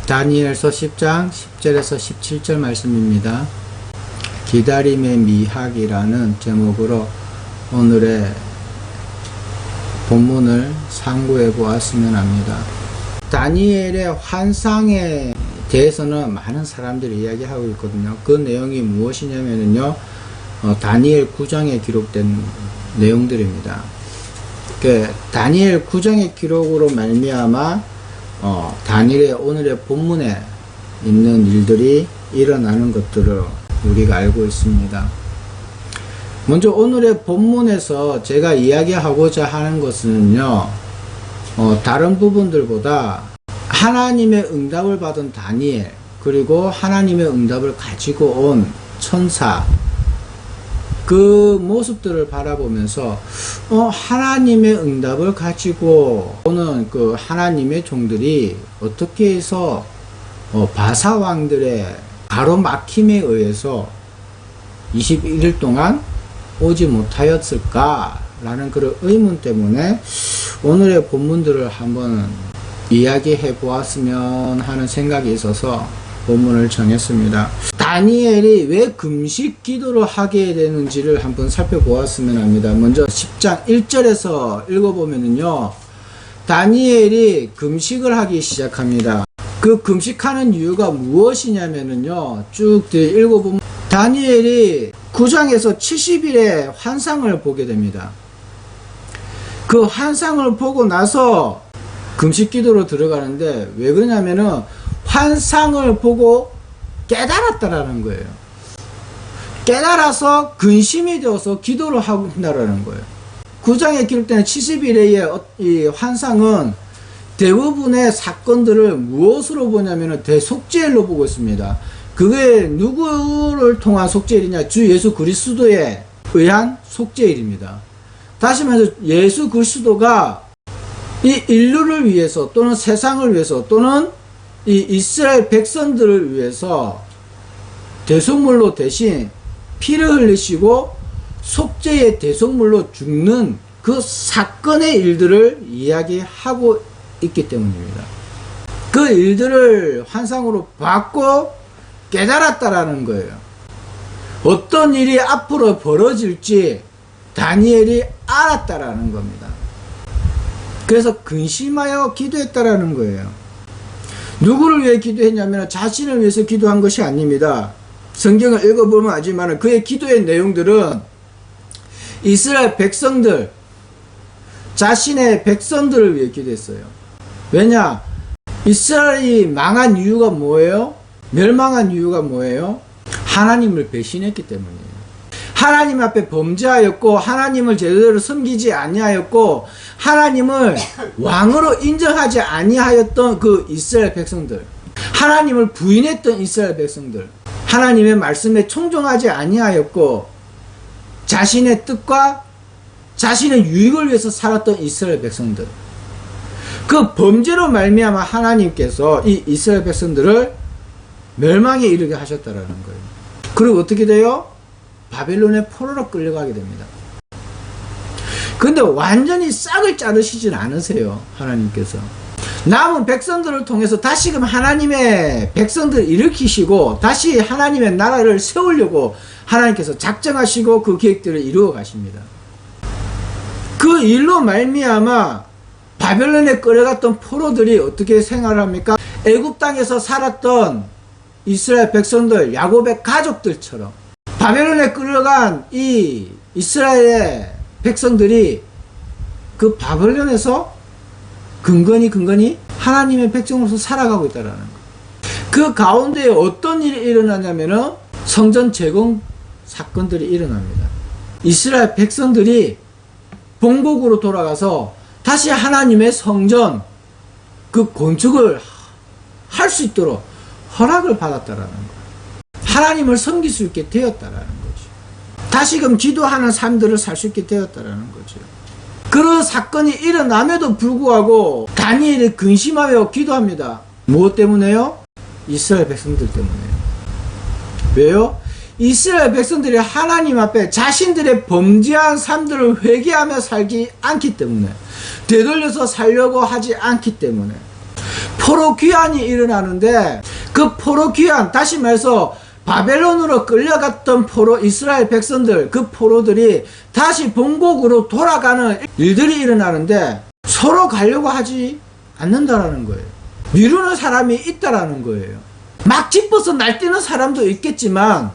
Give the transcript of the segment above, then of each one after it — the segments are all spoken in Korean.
다니엘서 10장 10절에서 17절 말씀입니다. 기다림의 미학이라는 제목으로 오늘의 본문을 상고해 보았으면 합니다. 다니엘의 환상에 대해서는 많은 사람들이 이야기하고 있거든요. 그 내용이 무엇이냐면요, 다니엘 9장에 기록된 내용들입니다. 다니엘 9장의 기록으로 말미암아 다니엘의 오늘의 본문에 있는 일들이 일어나는 것들을 우리가 알고 있습니다. 먼저 오늘의 본문에서 제가 이야기하고자 하는 것은요, 다른 부분들보다 하나님의 응답을 받은 다니엘, 그리고 하나님의 응답을 가지고 온 천사, 그 모습들을 바라보면서 하나님의 응답을 가지고 오는 그 하나님의 종들이 어떻게 해서 바사왕들의 가로막힘에 의해서 21일 동안 오지 못하였을까라는 그런 의문 때문에 오늘의 본문들을 한번 이야기해 보았으면 하는 생각이 있어서 본문을 정했습니다. 다니엘이 왜 금식 기도를 하게 되는지를 한번 살펴보았으면 합니다. 먼저 10장 1절에서 읽어보면요, 다니엘이 금식을 하기 시작합니다. 그 금식하는 이유가 무엇이냐면요, 쭉 읽어보면 다니엘이 9장에서 70일의 환상을 보게 됩니다. 그 환상을 보고 나서 금식 기도로 들어가는데, 왜 그러냐면은 환상을 보고 깨달았다라는 거예요. 깨달아서 근심이 되어서 기도를 한다라는 거예요. 9장에 기록되는 70일의 이 환상은 대부분의 사건들을 무엇으로 보냐면 대속죄일로 보고 있습니다. 그게 누구를 통한 속죄일이냐? 주 예수 그리스도에 의한 속죄일입니다. 다시 말해서 예수 그리스도가 이 인류를 위해서 또는 세상을 위해서 또는 이 이스라엘 백성들을 위해서 대속물로 대신 피를 흘리시고 속죄의 대속물로 죽는 그 사건의 일들을 이야기하고 있기 때문입니다. 그 일들을 환상으로 봤고 깨달았다라는 거예요. 어떤 일이 앞으로 벌어질지 다니엘이 알았다라는 겁니다. 그래서 근심하여 기도했다라는 거예요. 누구를 위해 기도했냐면 자신을 위해서 기도한 것이 아닙니다. 성경을 읽어보면 알지만 그의 기도의 내용들은 이스라엘 백성들, 자신의 백성들을 위해 기도했어요. 왜냐? 이스라엘이 망한 이유가 뭐예요? 멸망한 이유가 뭐예요? 하나님을 배신했기 때문이에요. 하나님 앞에 범죄하였고 하나님을 제대로 섬기지 아니하였고 하나님을 왕으로 인정하지 아니하였던 그 이스라엘 백성들, 하나님을 부인했던 이스라엘 백성들, 하나님의 말씀에 청종하지 아니하였고 자신의 뜻과 자신의 유익을 위해서 살았던 이스라엘 백성들, 그 범죄로 말미암아 하나님께서 이 이스라엘 백성들을 멸망에 이르게 하셨다라는 거예요. 그리고 어떻게 돼요? 바벨론의 포로로 끌려가게 됩니다. 근데 완전히 싹을 자르시진 않으세요. 하나님께서 남은 백성들을 통해서 다시금 하나님의 백성들을 일으키시고 다시 하나님의 나라를 세우려고 하나님께서 작정하시고 그 계획들을 이루어 가십니다. 그 일로 말미암아 바벨론에 끌려갔던 포로들이 어떻게 생활을 합니까? 애굽 땅에서 살았던 이스라엘 백성들, 야곱의 가족들처럼 바벨론에 끌려간 이 이스라엘의 백성들이 그 바벨론에서 근근히 하나님의 백성으로서 살아가고 있다는 거예요. 그 가운데 어떤 일이 일어나냐면은 성전 재건 사건들이 일어납니다. 이스라엘 백성들이 본국으로 돌아가서 다시 하나님의 성전 그 건축을 할 수 있도록 허락을 받았다라는 거예요. 하나님을 섬길 수 있게 되었다라는 거죠. 다시금 기도하는 삶들을 살 수 있게 되었다라는 거죠. 그런 사건이 일어남에도 불구하고 다니엘이 근심하여 기도합니다. 무엇 때문에요? 이스라엘 백성들 때문에요. 왜요? 이스라엘 백성들이 하나님 앞에 자신들의 범죄한 삶들을 회개하며 살지 않기 때문에, 되돌려서 살려고 하지 않기 때문에, 포로 귀환이 일어나는데 그 포로 귀환, 다시 말해서 바벨론으로 끌려갔던 포로 이스라엘 백성들, 그 포로들이 다시 본국으로 돌아가는 일들이 일어나는데 서로 가려고 하지 않는다라는 거예요. 미루는 사람이 있다라는 거예요. 막 짚어서 날뛰는 사람도 있겠지만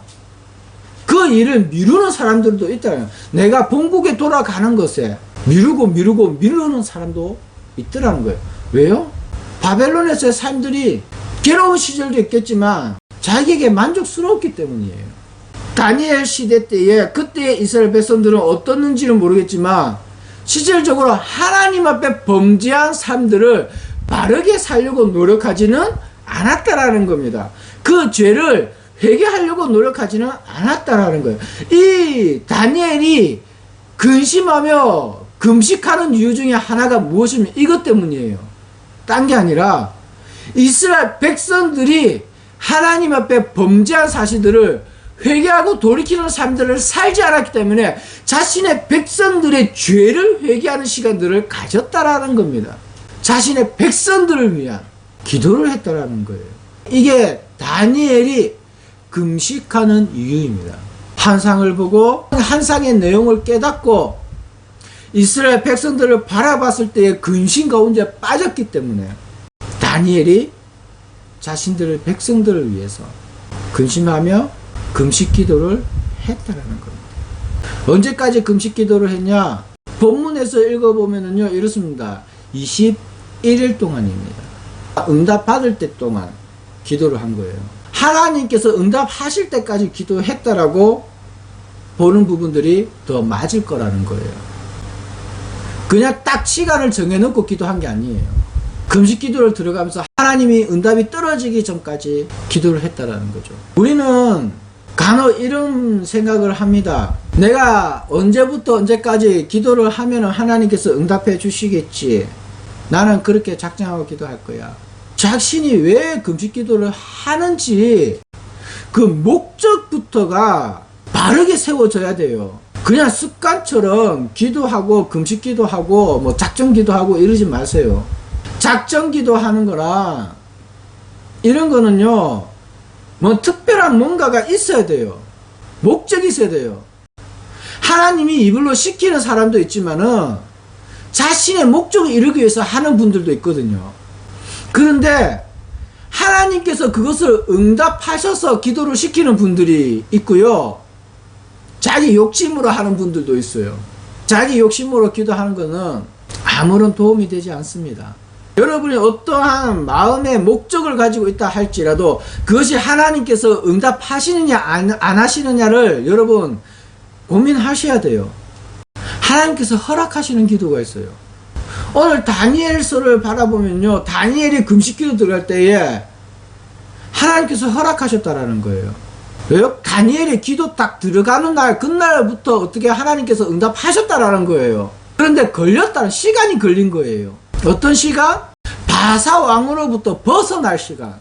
그 일을 미루는 사람들도 있다는 거예요. 내가 본국에 돌아가는 것에 미루는 사람도 있더라는 거예요. 왜요? 바벨론에서의 삶들이 괴로운 시절도 있겠지만 자기에게 만족스러웠기 때문이에요. 다니엘 시대 때에 그때의 이스라엘 백성들은 어떻는지는 모르겠지만 실질적으로 하나님 앞에 범죄한 삶들을 바르게 살려고 노력하지는 않았다라는 겁니다. 그 죄를 회개하려고 노력하지는 않았다라는 거예요. 이 다니엘이 근심하며 금식하는 이유 중에 하나가 무엇이면 이것 때문이에요. 딴 게 아니라 이스라엘 백성들이 하나님 앞에 범죄한 사실들을 회개하고 돌이키는 삶들을 살지 않았기 때문에 자신의 백성들의 죄를 회개하는 시간들을 가졌다라는 겁니다. 자신의 백성들을 위한 기도를 했다라는 거예요. 이게 다니엘이 금식하는 이유입니다. 환상을 보고 환상의 내용을 깨닫고 이스라엘 백성들을 바라봤을 때의 근심 가운데 빠졌기 때문에 다니엘이 자신들의 백성들을 위해서 근심하며 금식 기도를 했다라는 겁니다. 언제까지 금식 기도를 했냐? 본문에서 읽어보면요 이렇습니다. 21일 동안입니다. 응답 받을 때 동안 기도를 한 거예요. 하나님께서 응답하실 때까지 기도했다라고 보는 부분들이 더 맞을 거라는 거예요. 그냥 딱 시간을 정해놓고 기도한 게 아니에요. 금식 기도를 들어가면서 하나님이 응답이 떨어지기 전까지 기도를 했다라는 거죠. 우리는 간혹 이런 생각을 합니다. 내가 언제부터 언제까지 기도를 하면 하나님께서 응답해 주시겠지. 나는 그렇게 작정하고 기도할 거야. 자신이 왜 금식 기도를 하는지 그 목적부터가 바르게 세워져야 돼요. 그냥 습관처럼 기도하고 금식 기도하고 뭐 작정 기도하고 이러지 마세요. 작정 기도하는 거랑 이런 거는요 뭐 특별한 뭔가가 있어야 돼요. 목적이 있어야 돼요. 하나님이 이불로 시키는 사람도 있지만은 자신의 목적을 이루기 위해서 하는 분들도 있거든요. 그런데 하나님께서 그것을 응답하셔서 기도를 시키는 분들이 있고요. 자기 욕심으로 하는 분들도 있어요. 자기 욕심으로 기도하는 것은 아무런 도움이 되지 않습니다. 여러분이 어떠한 마음의 목적을 가지고 있다 할지라도 그것이 하나님께서 응답하시느냐 안 하시느냐를 여러분 고민하셔야 돼요. 하나님께서 허락하시는 기도가 있어요. 오늘 다니엘서를 바라보면요 다니엘이 금식기도 들어갈 때에 하나님께서 허락하셨다라는 거예요. 왜요? 다니엘이 기도 딱 들어가는 날 그날부터 어떻게 하나님께서 응답하셨다라는 거예요. 그런데 걸렸다는 시간이 걸린 거예요. 어떤 시간? 바사 왕으로부터 벗어날 시간.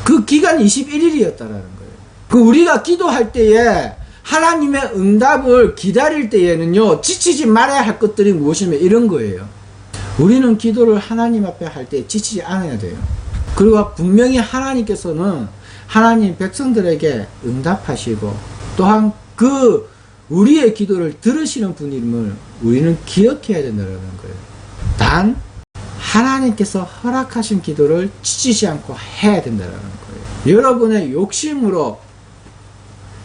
그 기간이 21일이었다라는 거예요. 그 우리가 기도할 때에 하나님의 응답을 기다릴 때에는요 지치지 말아야 할 것들이 무엇이면 이런 거예요. 우리는 기도를 하나님 앞에 할 때 지치지 않아야 돼요. 그리고 분명히 하나님께서는 하나님 백성들에게 응답하시고 또한 그 우리의 기도를 들으시는 분임을 우리는 기억해야 된다는 거예요. 단 하나님께서 허락하신 기도를 지치지 않고 해야 된다는 거예요. 여러분의 욕심으로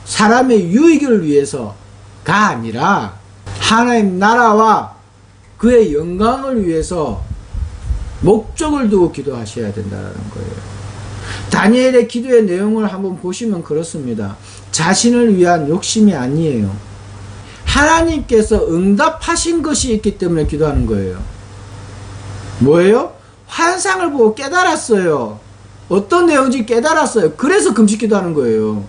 사람의 유익을 위해서가 아니라 하나님 나라와 그의 영광을 위해서 목적을 두고 기도하셔야 된다는 거예요. 다니엘의 기도의 내용을 한번 보시면 그렇습니다. 자신을 위한 욕심이 아니에요. 하나님께서 응답하신 것이 있기 때문에 기도하는 거예요. 뭐예요? 환상을 보고 깨달았어요. 어떤 내용인지 깨달았어요. 그래서 금식 기도하는 거예요.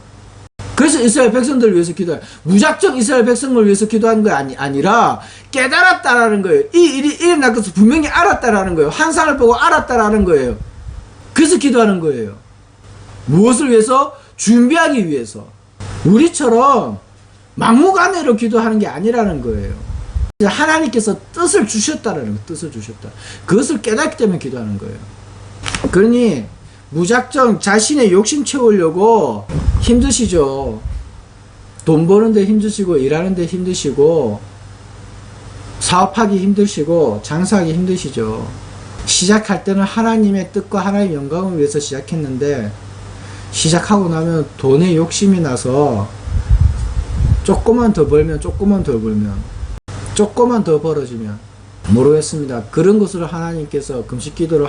그래서 이스라엘 백성들을 위해서 기도해요. 무작정 이스라엘 백성을 위해서 기도하는 게 아니라 깨달았다라는 거예요. 이 일이 일어날 것을 분명히 알았다라는 거예요. 환상을 보고 알았다라는 거예요. 그래서 기도하는 거예요. 무엇을 위해서? 준비하기 위해서. 우리처럼 막무가내로 기도하는 게 아니라는 거예요. 하나님께서 뜻을 주셨다라는 거예요. 뜻을 주셨다. 그것을 깨닫기 때문에 기도하는 거예요. 그러니 무작정 자신의 욕심 채우려고 힘드시죠. 돈 버는데 힘드시고, 일하는데 힘드시고, 사업하기 힘드시고, 장사하기 힘드시죠. 시작할 때는 하나님의 뜻과 하나님의 영광을 위해서 시작했는데, 시작하고 나면 돈에 욕심이 나서 조금만 더 벌면, 조금만 더 벌면, 조금만 더 벌어지면, 모르겠습니다. 그런 것으로 하나님께서 금식 기도를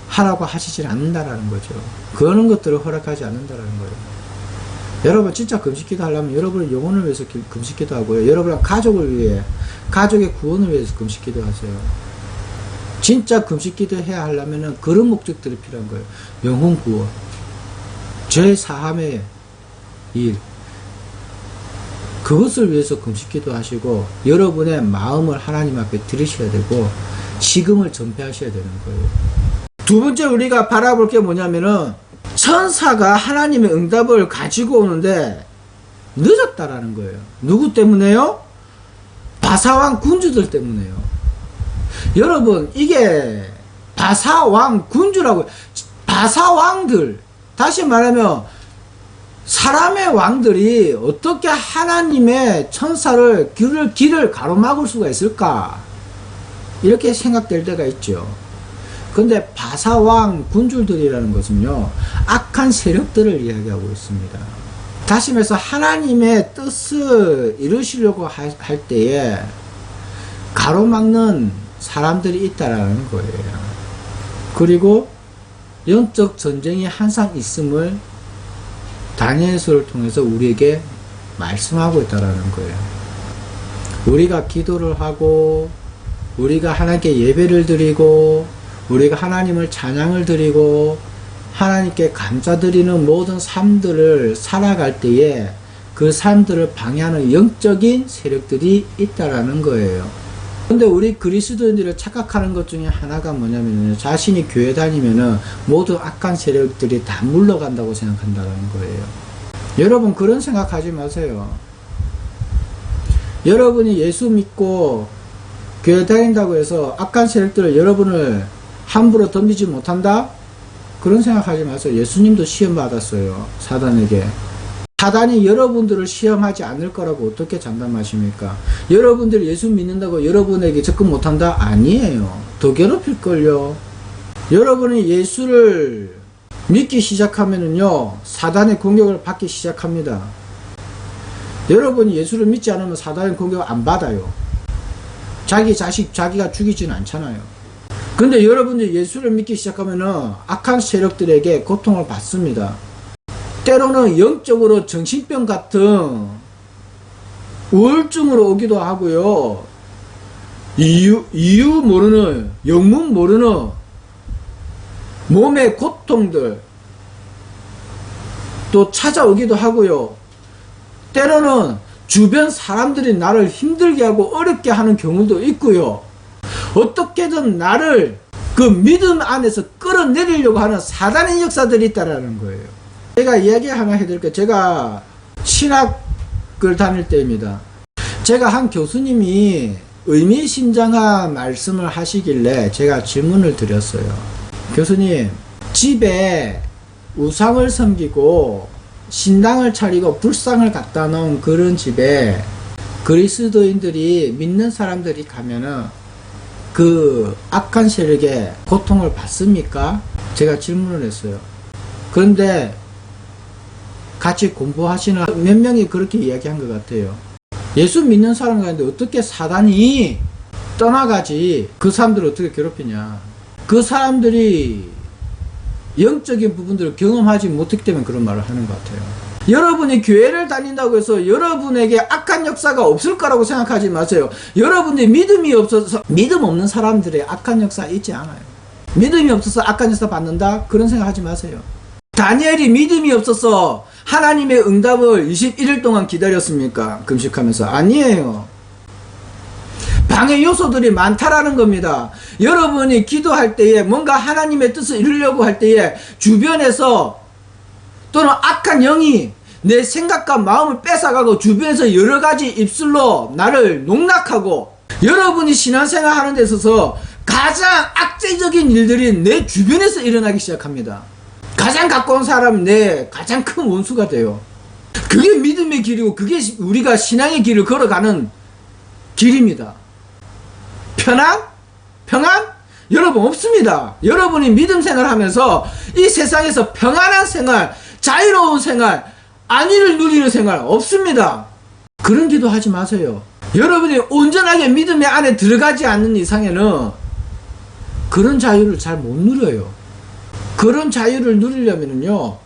하라고 하시질 않는다라는 거죠. 그런 것들을 허락하지 않는다라는 거예요. 여러분 진짜 금식기도 하려면 여러분의 영혼을 위해서 금식기도 하고요. 여러분의 가족을 위해, 가족의 구원을 위해서 금식기도 하세요. 진짜 금식기도 해야 하려면 그런 목적들이 필요한 거예요. 영혼 구원, 죄 사함의 일, 그것을 위해서 금식기도 하시고 여러분의 마음을 하나님 앞에 드리셔야 되고 식음을 전폐하셔야 되는 거예요. 두 번째 우리가 바라볼 게 뭐냐면은 천사가 하나님의 응답을 가지고 오는데 늦었다라는 거예요. 누구 때문에요? 바사왕 군주들 때문에요. 여러분 이게 바사왕 군주라고, 바사왕들, 다시 말하면 사람의 왕들이 어떻게 하나님의 천사를 길을 가로막을 수가 있을까? 이렇게 생각될 때가 있죠. 근데 바사왕 군주들이라는 것은요, 악한 세력들을 이야기하고 있습니다. 다시 말해서 하나님의 뜻을 이루시려고 할 때에 가로막는 사람들이 있다라는 거예요. 그리고 영적 전쟁이 항상 있음을 다니엘서를 통해서 우리에게 말씀하고 있다라는 거예요. 우리가 기도를 하고, 우리가 하나님께 예배를 드리고, 우리가 하나님을 찬양을 드리고 하나님께 감사드리는 모든 삶들을 살아갈 때에 그 삶들을 방해하는 영적인 세력들이 있다라는 거예요. 근데 우리 그리스도인들을 착각하는 것 중에 하나가 뭐냐면 자신이 교회 다니면은 모든 악한 세력들이 다 물러간다고 생각한다는 거예요. 여러분 그런 생각하지 마세요. 여러분이 예수 믿고 교회 다닌다고 해서 악한 세력들을 여러분을 함부로 덤비지 못한다? 그런 생각하지 마세요. 예수님도 시험 받았어요. 사단에게. 사단이 여러분들을 시험하지 않을 거라고 어떻게 장담하십니까? 여러분들이 예수 믿는다고 여러분에게 접근 못한다? 아니에요. 더 괴롭힐걸요. 여러분이 예수를 믿기 시작하면은요, 사단의 공격을 받기 시작합니다. 여러분이 예수를 믿지 않으면 사단의 공격을 안 받아요. 자기 자식 자기가 죽이지는 않잖아요. 근데 여러분들이 예수를 믿기 시작하면은 악한 세력들에게 고통을 받습니다. 때로는 영적으로 정신병 같은 우울증으로 오기도 하고요. 이유 모르는, 영문 모르는 몸의 고통들 또 찾아오기도 하고요. 때로는 주변 사람들이 나를 힘들게 하고 어렵게 하는 경우도 있고요. 어떻게든 나를 그 믿음 안에서 끌어내리려고 하는 사단의 역사들이 있다라는 거예요. 제가 이야기 하나 해드릴게요. 제가 신학을 다닐 때입니다. 제가 한 교수님이 의미심장한 말씀을 하시길래 제가 질문을 드렸어요. 교수님, 집에 우상을 섬기고 신당을 차리고 불상을 갖다 놓은 그런 집에 그리스도인들이 믿는 사람들이 가면은 그 악한 세력에 고통을 받습니까? 제가 질문을 했어요. 그런데 같이 공부하시는 몇 명이 그렇게 이야기한 것 같아요. 예수 믿는 사람 가운데 어떻게 사단이 떠나가지 그 사람들을 어떻게 괴롭히냐. 그 사람들이 영적인 부분들을 경험하지 못했기 때문에 그런 말을 하는 것 같아요. 여러분이 교회를 다닌다고 해서 여러분에게 악한 역사가 없을 거라고 생각하지 마세요. 여러분이 믿음이 없어서, 믿음 없는 사람들의 악한 역사 있지 않아요. 믿음이 없어서 악한 역사 받는다? 그런 생각하지 마세요. 다니엘이 믿음이 없어서 하나님의 응답을 21일 동안 기다렸습니까? 금식하면서. 아니에요. 방해 요소들이 많다라는 겁니다. 여러분이 기도할 때에 뭔가 하나님의 뜻을 이루려고 할 때에 주변에서 또는 악한 영이 내 생각과 마음을 뺏어가고 주변에서 여러 가지 입술로 나를 농락하고, 여러분이 신앙생활 하는 데 있어서 가장 악재적인 일들이 내 주변에서 일어나기 시작합니다. 가장 가까운 사람은 내 가장 큰 원수가 돼요. 그게 믿음의 길이고 그게 우리가 신앙의 길을 걸어가는 길입니다. 평안? 여러분 없습니다. 여러분이 믿음 생활하면서 이 세상에서 평안한 생활, 자유로운 생활, 안위를 누리는 생활 없습니다. 그런 기도 하지 마세요. 여러분이 온전하게 믿음의 안에 들어가지 않는 이상에는 그런 자유를 잘 못 누려요. 그런 자유를 누리려면요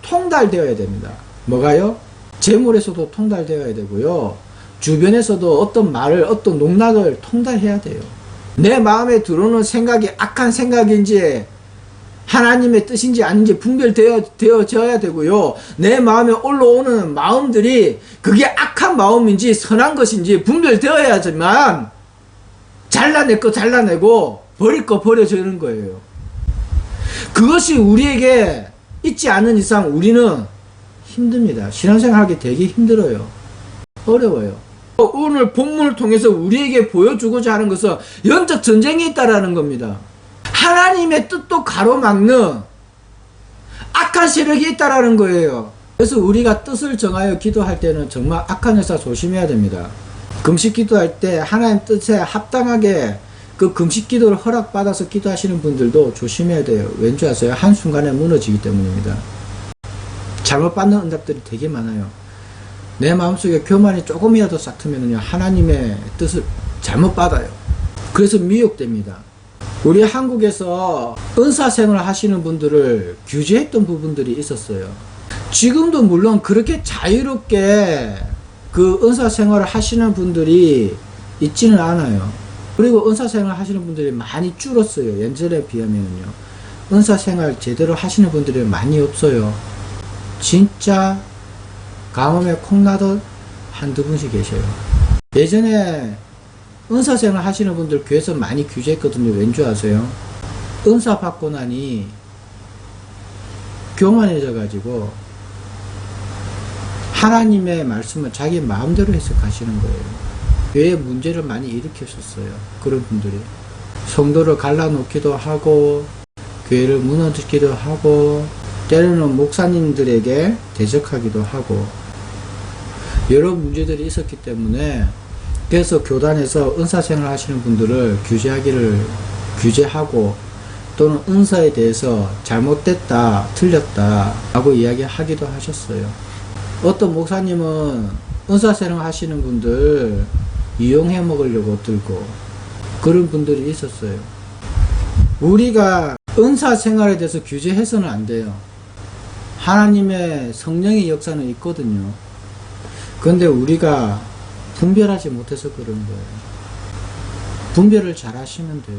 통달되어야 됩니다. 뭐가요? 재물에서도 통달되어야 되고요, 주변에서도 어떤 말을, 어떤 농락을 통달해야 돼요. 내 마음에 들어오는 생각이 악한 생각인지 하나님의 뜻인지 아닌지 분별되어져야 되고요, 내 마음에 올라오는 마음들이 그게 악한 마음인지 선한 것인지 분별되어야지만 잘라낼 거 잘라내고 버릴 거 버려지는 거예요. 그것이 우리에게 있지 않은 이상 우리는 힘듭니다. 신앙생활하기 되게 힘들어요. 어려워요. 오늘 본문을 통해서 우리에게 보여주고자 하는 것은 영적 전쟁이 있다라는 겁니다. 하나님의 뜻도 가로막는 악한 세력이 있다라는 거예요. 그래서 우리가 뜻을 정하여 기도할 때는 정말 악한 역사 조심해야 됩니다. 금식 기도할 때 하나님 뜻에 합당하게 그 금식 기도를 허락받아서 기도하시는 분들도 조심해야 돼요. 왠지 아세요? 한순간에 무너지기 때문입니다. 잘못 받는 응답들이 되게 많아요. 내 마음속에 교만이 조금이라도 싹트면요 하나님의 뜻을 잘못 받아요. 그래서 미혹됩니다. 우리 한국에서 은사생활을 하시는 분들을 규제했던 부분들이 있었어요. 지금도 물론 그렇게 자유롭게 그 은사생활을 하시는 분들이 있지는 않아요. 그리고 은사생활 하시는 분들이 많이 줄었어요. 예전에 비하면요 은사생활 제대로 하시는 분들이 많이 없어요. 진짜 가뭄에 콩나듯 한두 분씩 계셔요. 예전에 은사생활 하시는 분들 교회에서 많이 규제했거든요. 왠지 아세요? 은사 받고 나니 교만해져 가지고 하나님의 말씀을 자기 마음대로 해석하시는 거예요. 교회에 문제를 많이 일으켰었어요. 그런 분들이 성도를 갈라놓기도 하고 교회를 무너뜨리기도 하고 때로는 목사님들에게 대적하기도 하고 여러 문제들이 있었기 때문에, 그래서 교단에서 은사생활 하시는 분들을 규제하고 또는 은사에 대해서 잘못됐다, 틀렸다 라고 이야기하기도 하셨어요. 어떤 목사님은 은사생활 하시는 분들 이용해 먹으려고 들고 그런 분들이 있었어요. 우리가 은사생활에 대해서 규제해서는 안 돼요. 하나님의 성령의 역사는 있거든요. 그런데 우리가 분별하지 못해서 그런 거예요. 분별을 잘 하시면 돼요.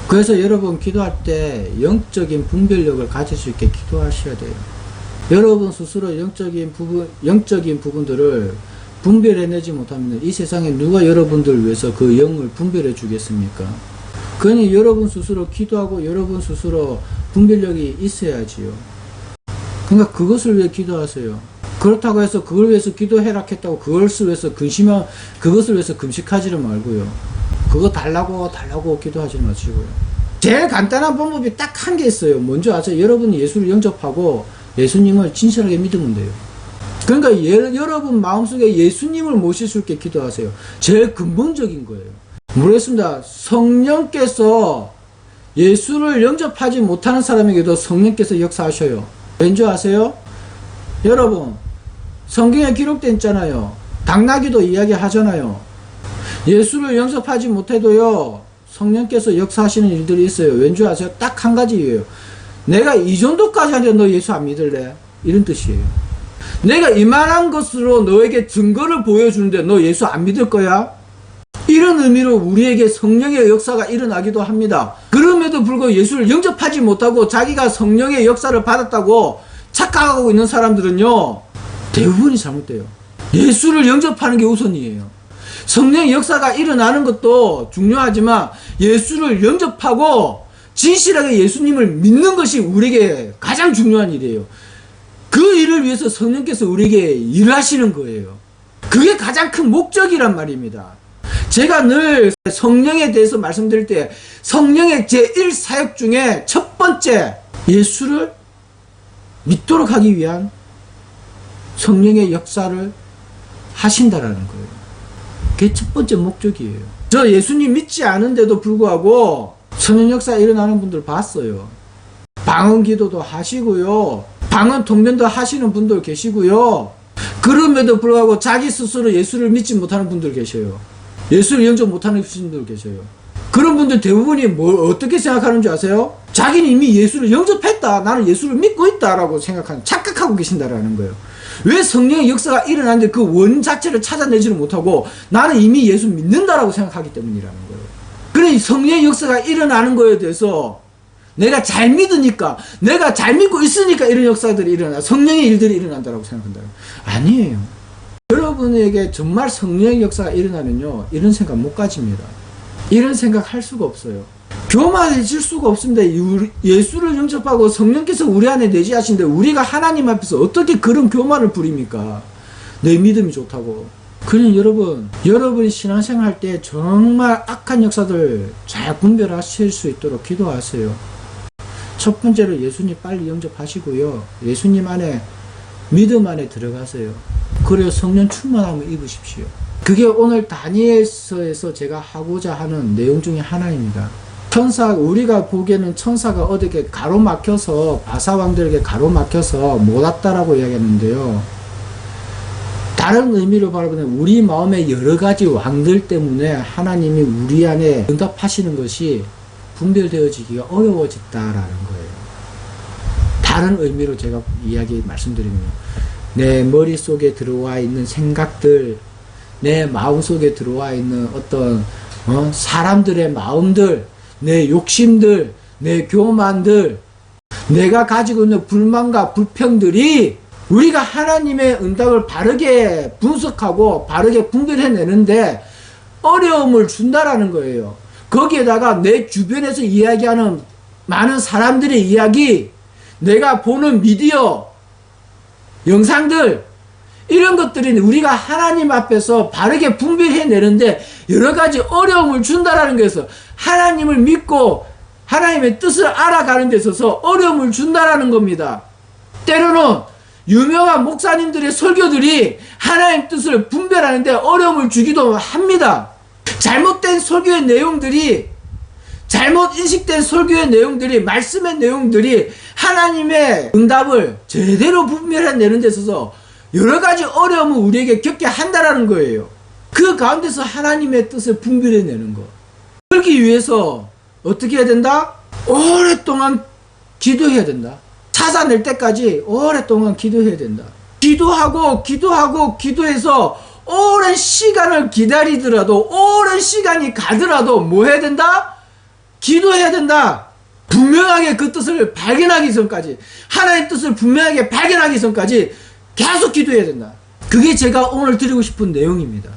그래서 여러분 기도할 때 영적인 분별력을 가질 수 있게 기도하셔야 돼요. 여러분 스스로 영적인 부분들을 분별해내지 못하면 이 세상에 누가 여러분들을 위해서 그 영을 분별해 주겠습니까? 그러니 여러분 스스로 기도하고 여러분 스스로 분별력이 있어야지요. 그러니까 그것을 위해 기도하세요. 그렇다고 해서 그걸 위해서 기도해라 했다고 그것을 위해서 금식하지는 말고요. 그거 달라고 기도하지 마시고요. 제일 간단한 방법이 딱 한 개 있어요. 먼저 아세요? 여러분이 예수를 영접하고 예수님을 진실하게 믿으면 돼요. 그러니까 여러분 마음속에 예수님을 모실 수 있게 기도하세요. 제일 근본적인 거예요. 모르겠습니다. 성령께서 예수를 영접하지 못하는 사람에게도 성령께서 역사하셔요. 왠지 아세요? 여러분 성경에 기록되어 있잖아요. 당나귀도 이야기하잖아요. 예수를 영접하지 못해도요 성령께서 역사하시는 일들이 있어요. 왠지 아세요? 딱 한 가지예요. 내가 이 정도까지 하는데 너 예수 안 믿을래? 이런 뜻이에요. 내가 이만한 것으로 너에게 증거를 보여주는데 너 예수 안 믿을 거야? 이런 의미로 우리에게 성령의 역사가 일어나기도 합니다. 그럼에도 불구하고 예수를 영접하지 못하고 자기가 성령의 역사를 받았다고 착각하고 있는 사람들은요 대부분이 잘못돼요. 예수를 영접하는 게 우선이에요. 성령의 역사가 일어나는 것도 중요하지만 예수를 영접하고 진실하게 예수님을 믿는 것이 우리에게 가장 중요한 일이에요. 그 일을 위해서 성령께서 우리에게 일하시는 거예요. 그게 가장 큰 목적이란 말입니다. 제가 늘 성령에 대해서 말씀드릴 때 성령의 제1사역 중에 첫 번째 예수를 믿도록 하기 위한 성령의 역사를 하신다라는 거예요. 그게 첫 번째 목적이에요. 저 예수님 믿지 않은데도 불구하고 성령 역사 일어나는 분들 봤어요. 방언 기도도 하시고요. 방언 통변도 하시는 분들 계시고요. 그럼에도 불구하고 자기 스스로 예수를 믿지 못하는 분들 계셔요. 예수를 영접 못하는 분들 계셔요. 그런 분들 대부분이 어떻게 생각하는 줄 아세요? 자기는 이미 예수를 영접했다. 나는 예수를 믿고 있다라고 생각하는, 착각하고 계신다라는 거예요. 왜 성령의 역사가 일어나는데 그 원 자체를 찾아내지를 못하고 나는 이미 예수 믿는다라고 생각하기 때문이라는 거예요. 그러니 성령의 역사가 일어나는 거에 대해서 내가 잘 믿으니까, 내가 잘 믿고 있으니까 이런 역사들이 일어나, 성령의 일들이 일어난다라고 생각한다. 아니에요. 여러분에게 정말 성령의 역사가 일어나면요, 이런 생각 못 가집니다. 이런 생각 할 수가 없어요. 교만해질 수가 없습니다. 예수를 영접하고 성령께서 우리 안에 내재하신데 우리가 하나님 앞에서 어떻게 그런 교만을 부립니까? 내 믿음이 좋다고. 그러니 여러분이 신앙생활 할 때 정말 악한 역사들 잘 분별하실 수 있도록 기도하세요. 첫 번째로 예수님 빨리 영접하시고요. 예수님 안에, 믿음 안에 들어가세요. 그래요. 성령 충만함을 입으십시오. 그게 오늘 다니엘서에서 제가 하고자 하는 내용 중에 하나입니다. 우리가 보기에는 천사가 어떻게 가로막혀서, 바사왕들에게 가로막혀서 못 왔다라고 이야기했는데요. 다른 의미로 바라보면 우리 마음의 여러 가지 왕들 때문에 하나님이 우리 안에 응답하시는 것이 분별되어지기가 어려워졌다라는 거예요. 다른 의미로 제가 말씀드리면, 내 머릿속에 들어와 있는 생각들, 내 마음속에 들어와 있는 어떤 사람들의 마음들, 내 욕심들, 내 교만들, 내가 가지고 있는 불만과 불평들이 우리가 하나님의 응답을 바르게 분석하고 바르게 분별해내는데 어려움을 준다라는 거예요. 거기에다가 내 주변에서 이야기하는 많은 사람들의 이야기, 내가 보는 미디어, 영상들, 이런 것들이 우리가 하나님 앞에서 바르게 분별해내는데 여러 가지 어려움을 준다라는 것에서 하나님을 믿고 하나님의 뜻을 알아가는 데 있어서 어려움을 준다라는 겁니다. 때로는 유명한 목사님들의 설교들이 하나님 뜻을 분별하는데 어려움을 주기도 합니다. 잘못된 설교의 내용들이, 잘못 인식된 설교의 내용들이, 말씀의 내용들이 하나님의 응답을 제대로 분별해내는 데 있어서 여러 가지 어려움을 우리에게 겪게 한다라는 거예요. 그 가운데서 하나님의 뜻을 분별해내는 것. 그러기 위해서 어떻게 해야 된다? 오랫동안 기도해야 된다. 찾아낼 때까지 오랫동안 기도해야 된다. 기도해서 오랜 시간을 기다리더라도, 오랜 시간이 가더라도 뭐 해야 된다? 기도해야 된다. 분명하게 그 뜻을 발견하기 전까지, 하나님의 뜻을 분명하게 발견하기 전까지 계속 기도해야 된다. 그게 제가 오늘 드리고 싶은 내용입니다.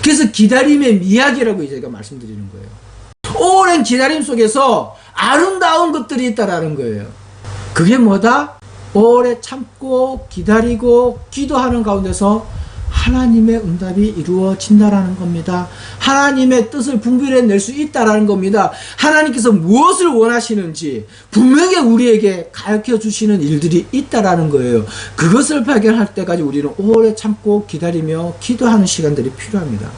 그래서 기다림의 미학이라고 제가 말씀드리는 거예요. 오랜 기다림 속에서 아름다운 것들이 있다라는 거예요. 그게 뭐다? 오래 참고 기다리고 기도하는 가운데서 하나님의 응답이 이루어진다라는 겁니다. 하나님의 뜻을 분별해낼 수 있다라는 겁니다. 하나님께서 무엇을 원하시는지 분명히 우리에게 가르쳐 주시는 일들이 있다라는 거예요. 그것을 발견할 때까지 우리는 오래 참고 기다리며 기도하는 시간들이 필요합니다.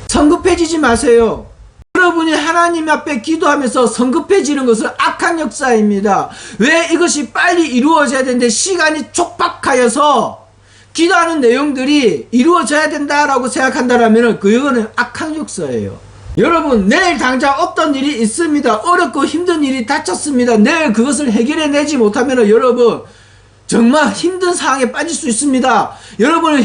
성급해지지 마세요. 여러분이 하나님 앞에 기도하면서 성급해지는 것은 악한 역사입니다. 왜 이것이 빨리 이루어져야 되는데 시간이 촉박하여서 기도하는 내용들이 이루어져야 된다라고 생각한다면 그거는 악한 역사예요. 여러분, 내일 당장 어떤 일이 있습니다. 어렵고 힘든 일이 닥쳤습니다. 내일 그것을 해결해내지 못하면 여러분 정말 힘든 상황에 빠질 수 있습니다. 여러분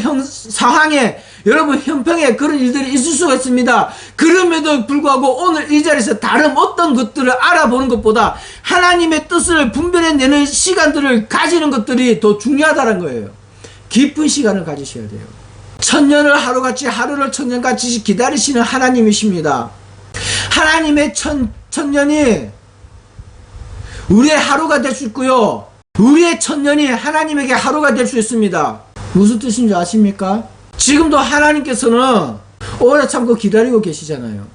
형평에 그런 일들이 있을 수가 있습니다. 그럼에도 불구하고 오늘 이 자리에서 다른 어떤 것들을 알아보는 것보다 하나님의 뜻을 분별해내는 시간들을 가지는 것들이 더 중요하다는 거예요. 깊은 시간을 가지셔야 돼요. 천년을 하루같이, 하루를 천년같이 기다리시는 하나님이십니다. 하나님의 천년이 우리의 하루가 될 수 있고요, 우리의 천년이 하나님에게 하루가 될 수 있습니다. 무슨 뜻인 줄 아십니까? 지금도 하나님께서는 오래 참고 기다리고 계시잖아요.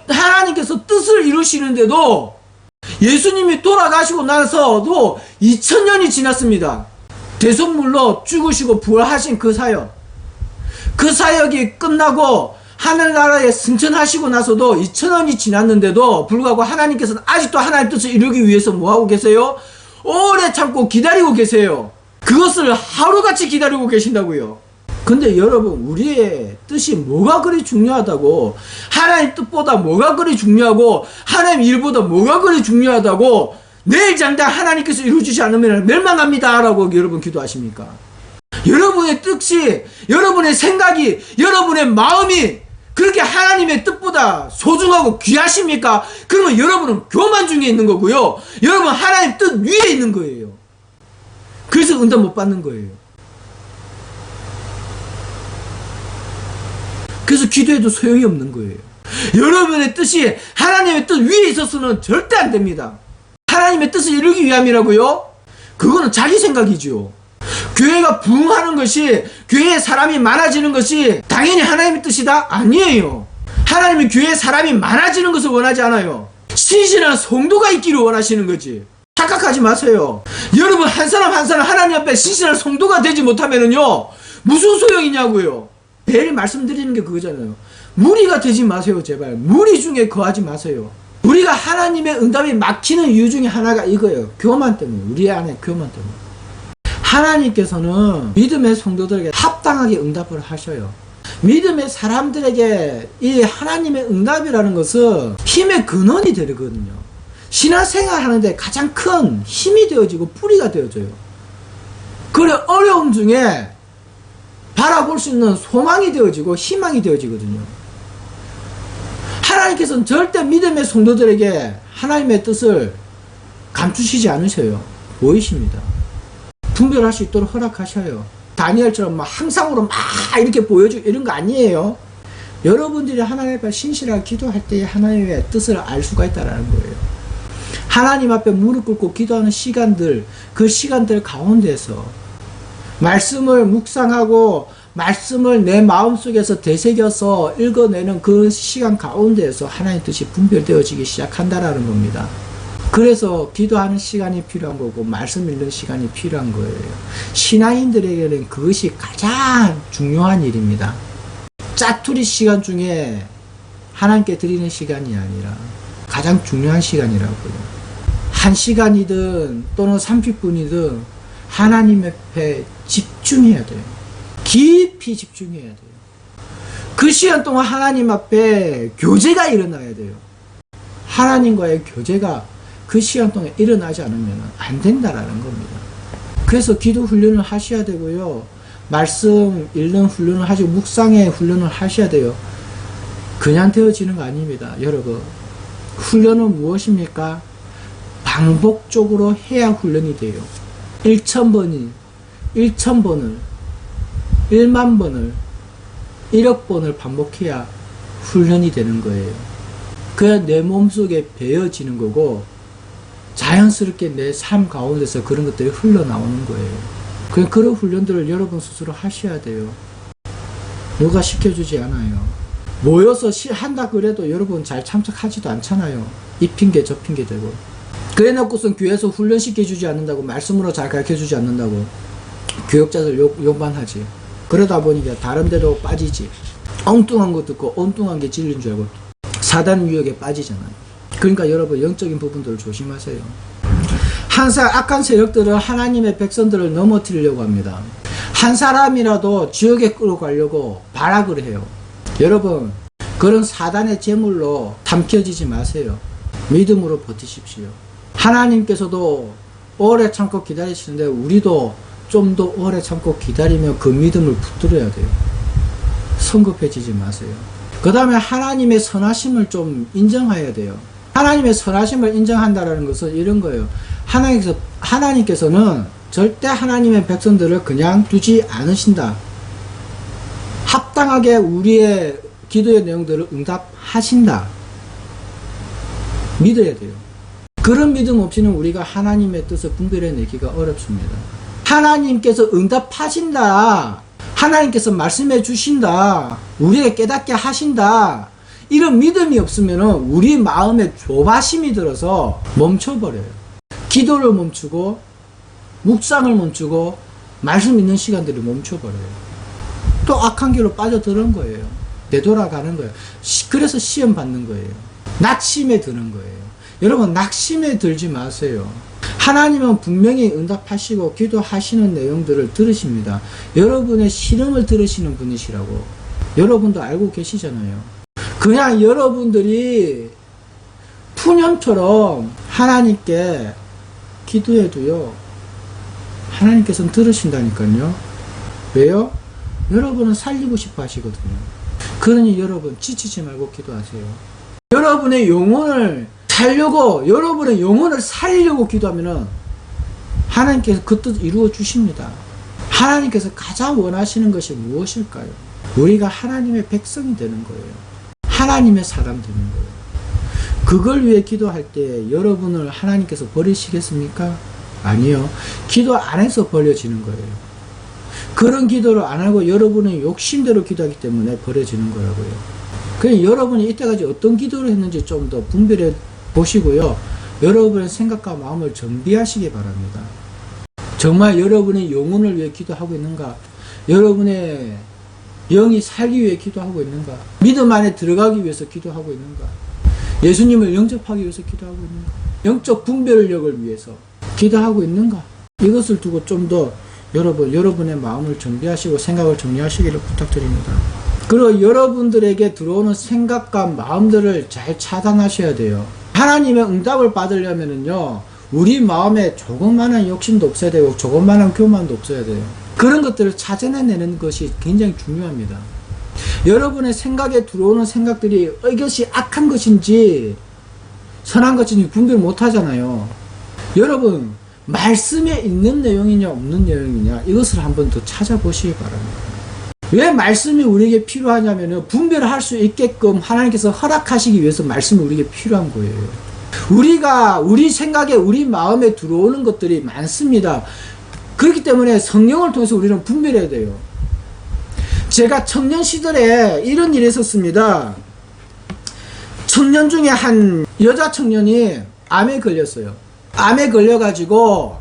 하나님께서 뜻을 이루시는데도 예수님이 돌아가시고 나서도 2000년이 지났습니다. 대속물로 죽으시고 부활하신 그 사역. 그 사역이 끝나고 하늘나라에 승천하시고 나서도 2000년이 지났는데도 불구하고 하나님께서는 아직도 하나님 뜻을 이루기 위해서 뭐하고 계세요? 오래 참고 기다리고 계세요. 그것을 하루같이 기다리고 계신다고요. 근데 여러분, 우리의 뜻이 뭐가 그리 중요하다고, 하나님 뜻보다 뭐가 그리 중요하고, 하나님 일보다 뭐가 그리 중요하다고 내일 당장 하나님께서 이루어주지 않으면 멸망합니다 라고 여러분 기도하십니까? 여러분의 뜻이, 여러분의 생각이, 여러분의 마음이 그렇게 하나님의 뜻보다 소중하고 귀하십니까? 그러면 여러분은 교만 중에 있는 거고요. 여러분 하나님 뜻 위에 있는 거예요. 그래서 응답 못 받는 거예요. 그래서 기도해도 소용이 없는 거예요. 여러분의 뜻이 하나님의 뜻 위에 있어서는 절대 안 됩니다. 하나님의 뜻을 이루기 위함이라고요? 그거는 자기 생각이죠. 교회가 부흥하는 것이, 교회에 사람이 많아지는 것이 당연히 하나님의 뜻이다? 아니에요. 하나님은 교회에 사람이 많아지는 것을 원하지 않아요. 신실한 성도가 있기를 원하시는 거지. 착각하지 마세요. 여러분 한 사람 한 사람 하나님 앞에 신실한 성도가 되지 못하면은요 무슨 소용이냐고요. 매일 말씀드리는 게 그거잖아요. 무리가 되지 마세요. 제발 무리 중에 거하지 마세요. 우리가 하나님의 응답이 막히는 이유 중에 하나가 이거예요. 교만 때문에. 우리 안에 교만 때문에. 하나님께서는 믿음의 성도들에게 합당하게 응답을 하셔요. 믿음의 사람들에게 이 하나님의 응답이라는 것은 힘의 근원이 되거든요. 신앙생활 하는데 가장 큰 힘이 되어지고 뿌리가 되어져요. 그래 어려움 중에 바라볼 수 있는 소망이 되어지고 희망이 되어지거든요. 하나님께서는 절대 믿음의 성도들에게 하나님의 뜻을 감추시지 않으셔요. 보이십니다. 분별할 수 있도록 허락하셔요. 다니엘처럼 막 항상으로 막 이렇게 보여주고 이런 거 아니에요. 여러분들이 하나님 앞에 신실하게 기도할 때 하나님의 뜻을 알 수가 있다는 거예요. 하나님 앞에 무릎 꿇고 기도하는 시간들, 그 시간들 가운데서 말씀을 묵상하고 말씀을 내 마음속에서 되새겨서 읽어내는 그 시간 가운데에서 하나님의 뜻이 분별되어지기 시작한다라는 겁니다. 그래서 기도하는 시간이 필요한 거고 말씀 읽는 시간이 필요한 거예요. 신앙인들에게는 그것이 가장 중요한 일입니다. 짜투리 시간 중에 하나님께 드리는 시간이 아니라 가장 중요한 시간이라고요. 1시간이든 또는 30분이든 하나님 앞에 집중해야 돼요. 깊이 집중해야 돼요. 그 시간 동안 하나님 앞에 교제가 일어나야 돼요. 하나님과의 교제가 그 시간 동안 일어나지 않으면 안 된다라는 겁니다. 그래서 기도 훈련을 하셔야 되고요. 말씀 읽는 훈련을 하시고 묵상의 훈련을 하셔야 돼요. 그냥 되어지는 거 아닙니다. 여러분 훈련은 무엇입니까? 반복적으로 해야 훈련이 돼요. 1000번을 1만 번을 1억 번을 반복해야 훈련이 되는 거예요. 그래야 내 몸속에 배어지는 거고 자연스럽게 내 삶 가운데서 그런 것들이 흘러나오는 거예요. 그런 훈련들을 여러분 스스로 하셔야 돼요. 누가 시켜주지 않아요. 모여서 한다 그래도 여러분 잘 참석하지도 않잖아요. 이 핑계 저 핑계 대고. 그래 놓고선 교회에서 훈련시켜주지 않는다고, 말씀으로 잘 가르쳐주지 않는다고 교역자들 욕만 하지. 그러다 보니까 다른 데로 빠지지. 엉뚱한 거 듣고 엉뚱한 게 진리인 줄 알고 사단 유혹에 빠지잖아요. 그러니까 여러분 영적인 부분들을 조심하세요. 항상 악한 세력들은 하나님의 백성들을 넘어뜨리려고 합니다. 한 사람이라도 지옥에 끌어가려고 발악을 해요. 여러분 그런 사단의 제물로 삼켜지지 마세요. 믿음으로 버티십시오. 하나님께서도 오래 참고 기다리시는데 우리도 좀 더 오래 참고 기다리며 그 믿음을 붙들어야 돼요. 성급해지지 마세요. 그 다음에 하나님의 선하심을 좀 인정해야 돼요. 하나님의 선하심을 인정한다는 것은 이런 거예요. 하나님께서는 절대 하나님의 백성들을 그냥 두지 않으신다. 합당하게 우리의 기도의 내용들을 응답하신다. 믿어야 돼요. 그런 믿음 없이는 우리가 하나님의 뜻을 분별해내기가 어렵습니다. 하나님께서 응답하신다. 하나님께서 말씀해 주신다. 우리에게 깨닫게 하신다. 이런 믿음이 없으면 우리 마음에 조바심이 들어서 멈춰버려요. 기도를 멈추고 묵상을 멈추고 말씀 있는 시간들을 멈춰버려요. 또 악한 길로 빠져드는 거예요. 되돌아가는 거예요. 그래서 시험 받는 거예요. 낙심에 드는 거예요. 여러분, 낙심에 들지 마세요. 하나님은 분명히 응답하시고 기도하시는 내용들을 들으십니다. 여러분의 시름을 들으시는 분이시라고 여러분도 알고 계시잖아요. 그냥 여러분들이 푸념처럼 하나님께 기도해도요, 하나님께서는 들으신다니까요. 왜요? 여러분은 살리고 싶어 하시거든요. 그러니 여러분 지치지 말고 기도하세요. 여러분의 영혼을 살려고, 여러분의 영혼을 살리려고 기도하면은 하나님께서 그 뜻 이루어 주십니다. 하나님께서 가장 원하시는 것이 무엇일까요? 우리가 하나님의 백성이 되는 거예요. 하나님의 사람 되는 거예요. 그걸 위해 기도할 때 여러분을 하나님께서 버리시겠습니까? 아니요. 기도 안 해서 버려지는 거예요. 그런 기도를 안 하고 여러분의 욕심대로 기도하기 때문에 버려지는 거라고요. 그래서 여러분이 이때까지 어떤 기도를 했는지 좀 더 분별해 보시고요. 여러분의 생각과 마음을 정비하시기 바랍니다. 정말 여러분의 영혼을 위해 기도하고 있는가? 여러분의 영이 살기 위해 기도하고 있는가? 믿음 안에 들어가기 위해서 기도하고 있는가? 예수님을 영접하기 위해서 기도하고 있는가? 영적 분별력을 위해서 기도하고 있는가? 이것을 두고 좀 더 여러분의 마음을 정비하시고 생각을 정리하시기를 부탁드립니다. 그리고 여러분들에게 들어오는 생각과 마음들을 잘 차단하셔야 돼요. 하나님의 응답을 받으려면요, 우리 마음에 조금만한 욕심도 없어야 되고 조금만한 교만도 없어야 돼요. 그런 것들을 찾아내는 것이 굉장히 중요합니다. 여러분의 생각에 들어오는 생각들이 이것이 악한 것인지 선한 것인지 분별 못 하잖아요. 여러분, 말씀에 있는 내용이냐 없는 내용이냐 이것을 한번 더 찾아보시기 바랍니다. 왜 말씀이 우리에게 필요하냐면 분별할 수 있게끔 하나님께서 허락하시기 위해서 말씀이 우리에게 필요한 거예요. 우리가 우리 생각에 우리 마음에 들어오는 것들이 많습니다. 그렇기 때문에 성령을 통해서 우리는 분별해야 돼요. 제가 청년 시절에 이런 일이 있었습니다. 청년 중에 한 여자 청년이 암에 걸렸어요. 암에 걸려가지고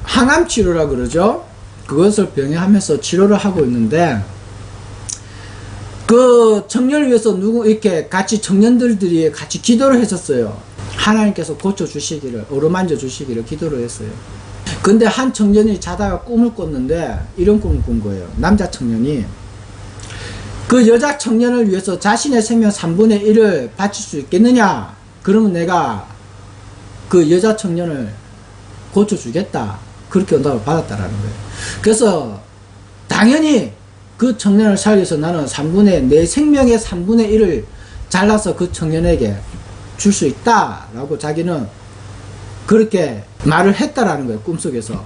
항암 치료라 그러죠. 그것을 병행하면서 치료를 하고 있는데, 그 청년을 위해서 이렇게 같이 청년들이 같이 기도를 했었어요. 하나님께서 고쳐주시기를, 어루만져 주시기를 기도를 했어요. 근데 한 청년이 자다가 꿈을 꿨는데 이런 꿈을 꾼 거예요. 남자 청년이 그 여자 청년을 위해서 자신의 생명 3분의 1을 바칠 수 있겠느냐? 그러면 내가 그 여자 청년을 고쳐주겠다. 그렇게 응답을 받았다라는 거예요. 그래서 당연히 그 청년을 살려서 나는 내 생명의 3분의 1을 잘라서 그 청년에게 줄 수 있다라고 자기는 그렇게 말을 했다라는 거예요. 꿈속에서.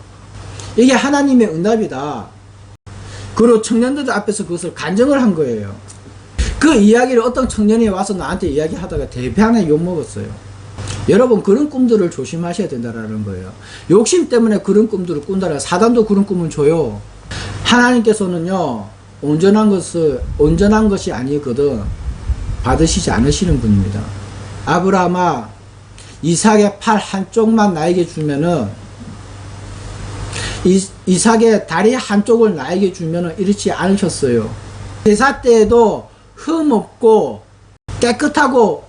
이게 하나님의 응답이다. 그리고 청년들 앞에서 그것을 간증을 한 거예요. 그 이야기를 어떤 청년이 와서 나한테 이야기하다가 대변에 욕먹었어요. 여러분, 그런 꿈들을 조심하셔야 된다라는 거예요. 욕심 때문에 그런 꿈들을 꾼다라. 사단도 그런 꿈을 줘요. 하나님께서는요, 온전한 것이 아니거든 받으시지 않으시는 분입니다. 아브라함아, 이삭의 팔 한쪽만 나에게 주면은, 이삭의 다리 한쪽을 나에게 주면은 이렇지 않으셨어요. 제사 때에도 흠 없고 깨끗하고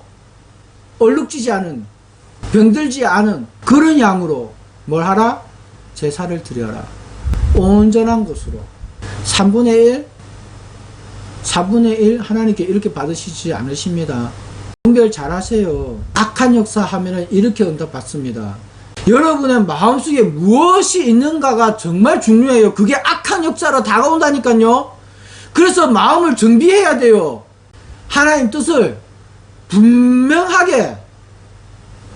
얼룩지지 않은, 병들지 않은 그런 양으로 뭘 하라? 제사를 드려라. 온전한 것으로 3분의 1 하나님께 이렇게 받으시지 않으십니다. 분별 잘 하세요. 악한 역사 하면은 이렇게 응답 받습니다. 여러분의 마음속에 무엇이 있는가가 정말 중요해요. 그게 악한 역사로 다가온다니까요. 그래서 마음을 정비해야 돼요. 하나님 뜻을 분명하게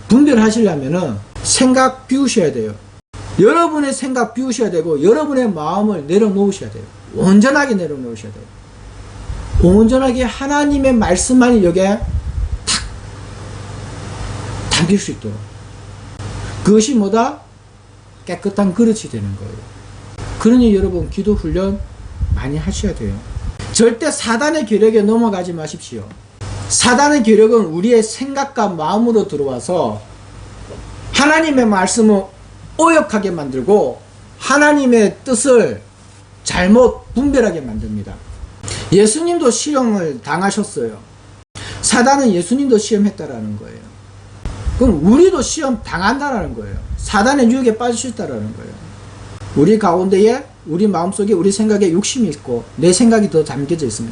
분별하시려면은 생각 비우셔야 돼요. 여러분의 생각 비우셔야 되고 여러분의 마음을 내려놓으셔야 돼요. 온전하게 내려놓으셔야 돼요. 온전하게 하나님의 말씀만이 여기에 탁 담길 수 있도록. 그것이 뭐다? 깨끗한 그릇이 되는 거예요. 그러니 여러분 기도 훈련 많이 하셔야 돼요. 절대 사단의 괴력에 넘어가지 마십시오. 사단의 괴력은 우리의 생각과 마음으로 들어와서 하나님의 말씀을 오역하게 만들고 하나님의 뜻을 잘못 분별하게 만듭니다. 예수님도 시험을 당하셨어요. 사단은 예수님도 시험했다라는 거예요. 그럼 우리도 시험 당한다라는 거예요. 사단의 유혹에 빠질 수 있다라는 거예요. 우리 가운데에 우리 마음속에 우리 생각에 욕심이 있고 내 생각이 더 담겨져 있으면,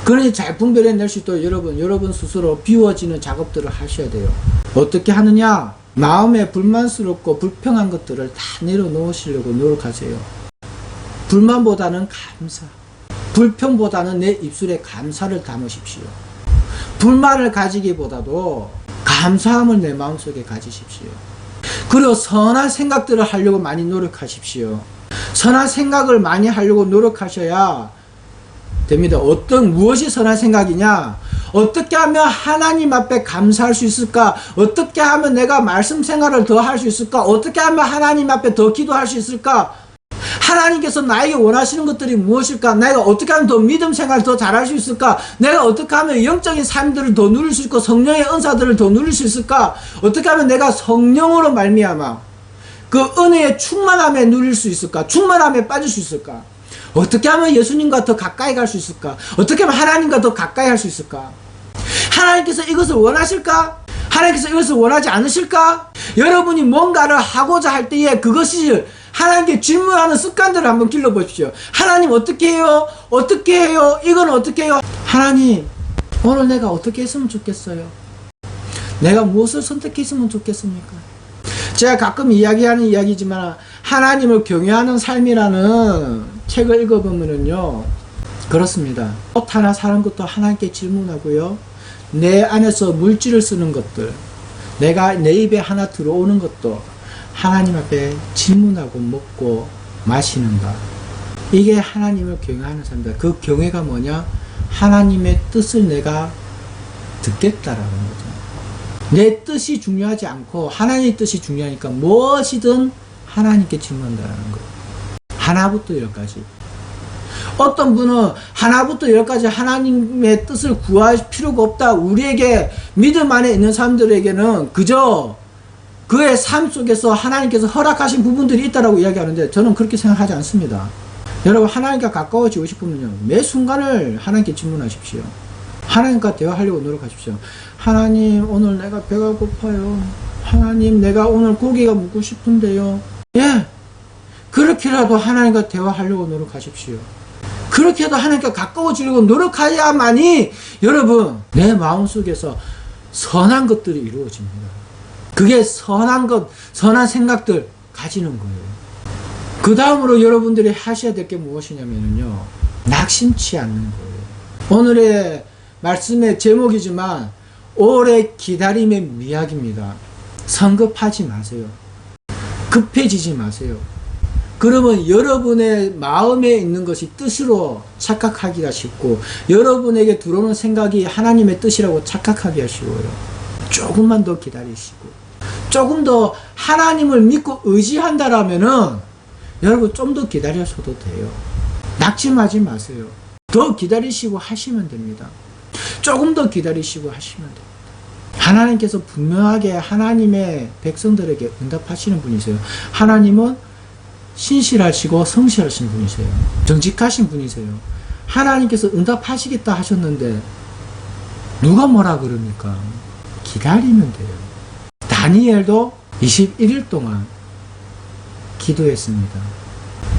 그러니 잘 분별해낼 수 있도록 여러분 스스로 비워지는 작업들을 하셔야 돼요. 어떻게 하느냐? 마음에 불만스럽고 불평한 것들을 다 내려놓으시려고 노력하세요. 불만보다는 감사, 불평보다는 내 입술에 감사를 담으십시오. 불만을 가지기보다도 감사함을 내 마음속에 가지십시오. 그리고 선한 생각들을 하려고 많이 노력하십시오. 선한 생각을 많이 하려고 노력하셔야 됩니다. 무엇이 선한 생각이냐? 어떻게 하면 하나님 앞에 감사할 수 있을까? 어떻게 하면 내가 말씀 생활을 더 할 수 있을까? 어떻게 하면 하나님 앞에 더 기도할 수 있을까? 하나님께서 나에게 원하시는 것들이 무엇일까? 내가 어떻게 하면 더 믿음 생활을 더 잘할 수 있을까? 내가 어떻게 하면 영적인 삶들을 더 누릴 수 있고 성령의 은사들을 더 누릴 수 있을까? 어떻게 하면 내가 성령으로 말미암아 그 은혜의 충만함에 누릴 수 있을까? 충만함에 빠질 수 있을까? 어떻게 하면 예수님과 더 가까이 갈 수 있을까? 어떻게 하면 하나님과 더 가까이 할 수 있을까? 하나님께서 이것을 원하실까? 하나님께서 이것을 원하지 않으실까? 여러분이 뭔가를 하고자 할 때에 그것이 하나님께 질문하는 습관들을 한번 길러보십시오. 하나님 어떻게 해요? 어떻게 해요? 이건 어떻게 해요? 하나님 오늘 내가 어떻게 했으면 좋겠어요? 내가 무엇을 선택했으면 좋겠습니까? 제가 가끔 이야기하는 이야기지만 하나님을 경외하는 삶이라는 책을 읽어보면요 그렇습니다. 옷 하나 사는 것도 하나님께 질문하고요, 내 안에서 물질을 쓰는 것들, 내가 내 입에 하나 들어오는 것도 하나님 앞에 질문하고 먹고 마시는가. 이게 하나님을 경외하는 삶이다. 그 경외가 뭐냐? 하나님의 뜻을 내가 듣겠다라는 거죠. 내 뜻이 중요하지 않고 하나님의 뜻이 중요하니까 무엇이든 하나님께 질문한다는 거예요. 하나부터 열까지. 어떤 분은 하나부터 열까지 하나님의 뜻을 구할 필요가 없다. 우리에게 믿음 안에 있는 사람들에게는 그저 그의 삶 속에서 하나님께서 허락하신 부분들이 있다라고 이야기하는데 저는 그렇게 생각하지 않습니다. 여러분 하나님과 가까워지고 싶으면요 매 순간을 하나님께 질문하십시오. 하나님과 대화하려고 노력하십시오. 하나님 오늘 내가 배가 고파요. 하나님 내가 오늘 고기가 먹고 싶은데요. 예, 그렇게라도 하나님과 대화하려고 노력하십시오. 그렇게라도 하나님과 가까워지려고 노력해야만이 여러분 내 마음속에서 선한 것들이 이루어집니다. 그게 선한 것, 선한 생각들 가지는 거예요. 그 다음으로 여러분들이 하셔야 될 게 무엇이냐면요 낙심치 않는 거예요. 오늘의 말씀의 제목이지만 오래 기다림의 미학입니다. 성급하지 마세요. 급해지지 마세요. 그러면 여러분의 마음에 있는 것이 뜻으로 착각하기가 쉽고 여러분에게 들어오는 생각이 하나님의 뜻이라고 착각하기가 쉬워요. 조금만 더 기다리시고 조금 더 하나님을 믿고 의지한다라면은 여러분 좀 더 기다려셔도 돼요. 낙심하지 마세요. 더 기다리시고 하시면 됩니다. 조금 더 기다리시고 하시면 됩니다. 하나님께서 분명하게 하나님의 백성들에게 응답하시는 분이세요. 하나님은 신실하시고 성실하신 분이세요. 정직하신 분이세요. 하나님께서 응답하시겠다 하셨는데 누가 뭐라 그럽니까? 기다리면 돼요. 다니엘도 21일 동안 기도했습니다.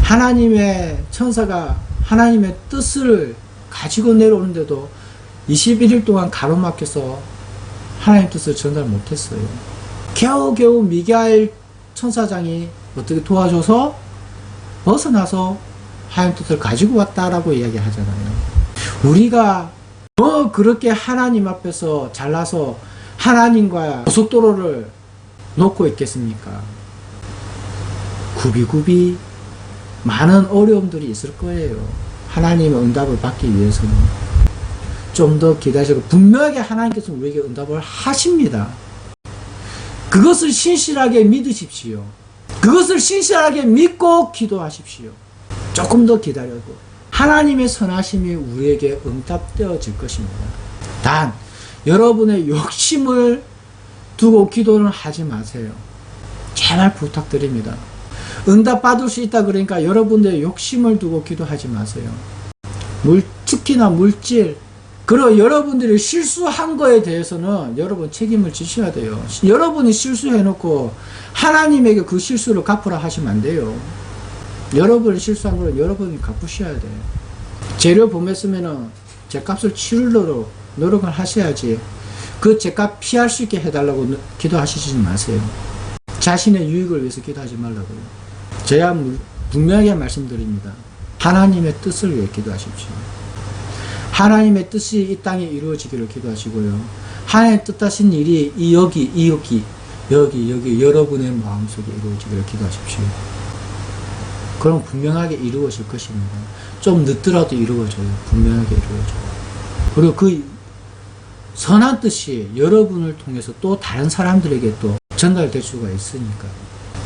하나님의 천사가 하나님의 뜻을 가지고 내려오는데도 21일 동안 가로막혀서 하나님 뜻을 전달 못했어요. 겨우겨우 미가엘 천사장이 어떻게 도와줘서 벗어나서 하나님 뜻을 가지고 왔다라고 이야기하잖아요. 우리가 뭐 그렇게 하나님 앞에서 잘나서 하나님과 고속도로를 놓고 있겠습니까? 굽이굽이 많은 어려움들이 있을 거예요. 하나님의 응답을 받기 위해서는 좀 더 기다리시고 분명하게 하나님께서 우리에게 응답을 하십니다. 그것을 신실하게 믿으십시오. 그것을 신실하게 믿고 기도하십시오. 조금 더 기다려도 하나님의 선하심이 우리에게 응답되어질 것입니다. 단 여러분의 욕심을 두고 기도는 하지 마세요. 제발 부탁드립니다. 응답받을 수 있다 그러니까 여러분들의 욕심을 두고 기도하지 마세요. 특히나 물질, 그리고 여러분들이 실수한 거에 대해서는 여러분 책임을 지셔야 돼요. 여러분이 실수해놓고 하나님에게 그 실수를 갚으라 하시면 안 돼요. 여러분이 실수한 거는 여러분이 갚으셔야 돼요. 재료 보냈으면은 제값을 치르도록 노력을 하셔야지, 그 제값 피할 수 있게 해달라고 기도하시지 마세요. 자신의 유익을 위해서 기도하지 말라고요. 제가 분명하게 말씀드립니다. 하나님의 뜻을 위해 기도하십시오. 하나님의 뜻이 이 땅에 이루어지기를 기도하시고요. 하나님의 뜻하신 일이 여기 여러분의 마음속에 이루어지기를 기도하십시오. 그럼 분명하게 이루어질 것입니다. 좀 늦더라도 이루어져요. 분명하게 이루어져요. 그리고 그 선한 뜻이 여러분을 통해서 또 다른 사람들에게 또 전달될 수가 있으니까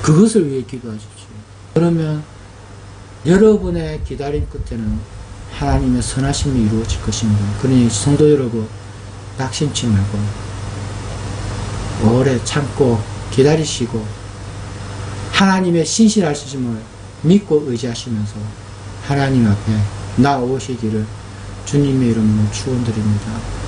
그것을 위해 기도하십시오. 그러면 여러분의 기다림 끝에는 하나님의 선하심이 이루어질 것입니다. 그러니 성도 여러분, 낙심치 말고 오래 참고 기다리시고 하나님의 신실하심을 믿고 의지하시면서 하나님 앞에 나오시기를 주님의 이름으로 축원드립니다.